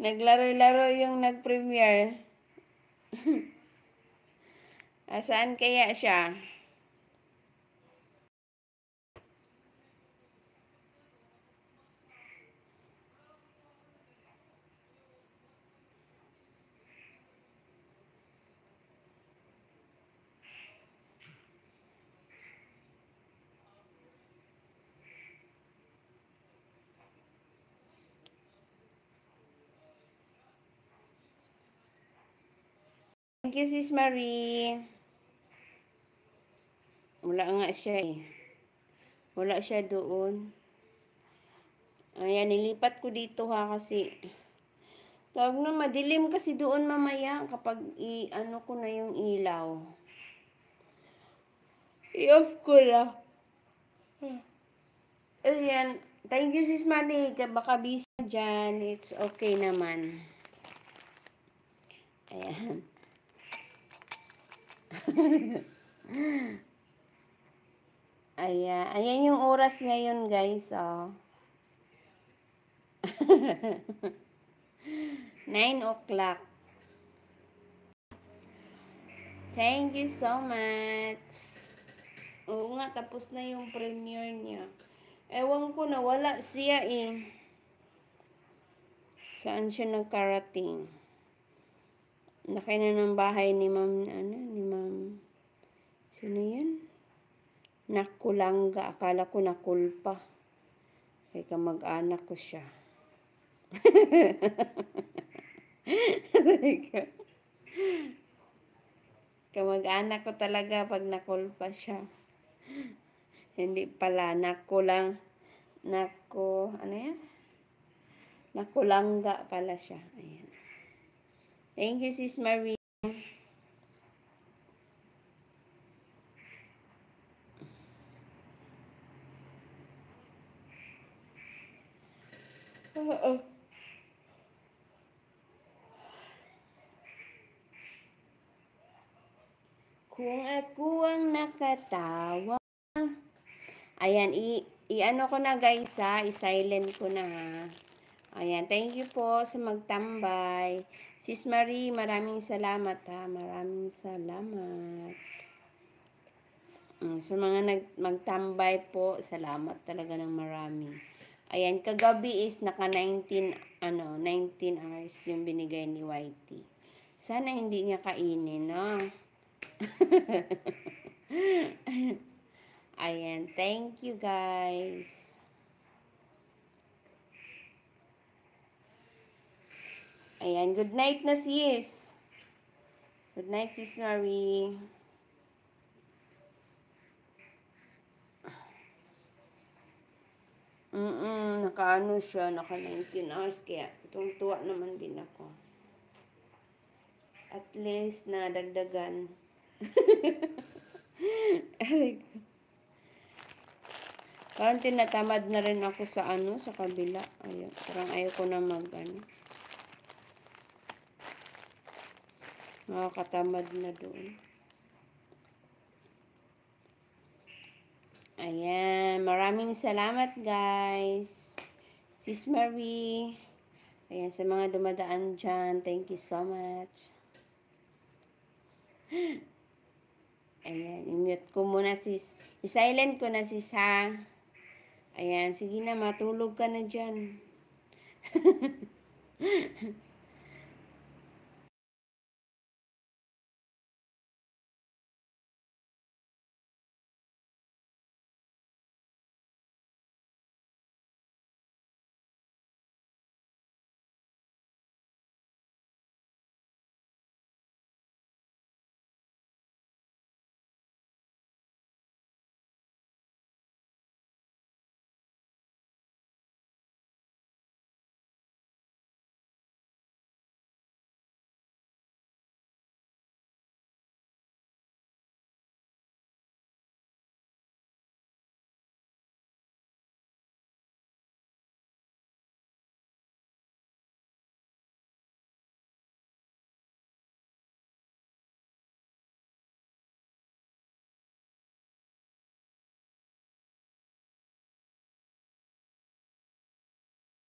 Naglaro-laro yung nag-premiere. Saan kaya siya? Thank you, Sis Marie. Wala nga siya eh. Wala siya doon. Ayan, nilipat ko dito ha kasi tawag na madilim kasi doon mamaya kapag ano ko na yung ilaw. I-off ko na. Ayan. Thank you, Sis Marie. Baka busy dyan. It's okay naman. Ayan. Ayan. Ayan yung oras ngayon, guys. Oh. 9 o'clock. Thank you so much. Oo nga, tapos na yung premiere niya. Ewan ko na, wala siya eh. Saan siya nagkarating? Laki na ng bahay ni Ma'am, ni Ma'am. Sino yan? Nakulangga. Akala ko nakulpa. Kaya kamag-anak ko siya. Kamag-anak ko talaga pag nakulpa siya. Hindi pala, ano yan? Nakulangga pala siya. Ayan. Thank you, Sis Marie. Kung ako ang nakatawa. Ayan, i-ano ko na guys ha. I-silent ko na ha. Ayan, thank you po sa magtambay. Sis Marie, maraming salamat ha. Maraming salamat. Sa mga magtambay po, salamat talaga ng marami. Ayan, kagabi is naka 19 hours yung binigay ni Whitey. Sana hindi niya kainin, no? Ayan, thank you guys. Ayan, good night na sis. Good night, Sis Marie. Nakaano siya, naka 19 hours, kaya tuwa naman din ako. At least na dagdagan. Parang tinatamad na rin ako sa sa kabila. Ayun, parang ayaw ko na nakakatamad na doon. Ayan, maraming salamat guys. Sis Marie. Ayan, sa mga dumadaan dyan, thank you so much. Ayan, i-mute ko muna sis. I-silent ko na sis ha. Ayan, sige na, matulog ka na dyan.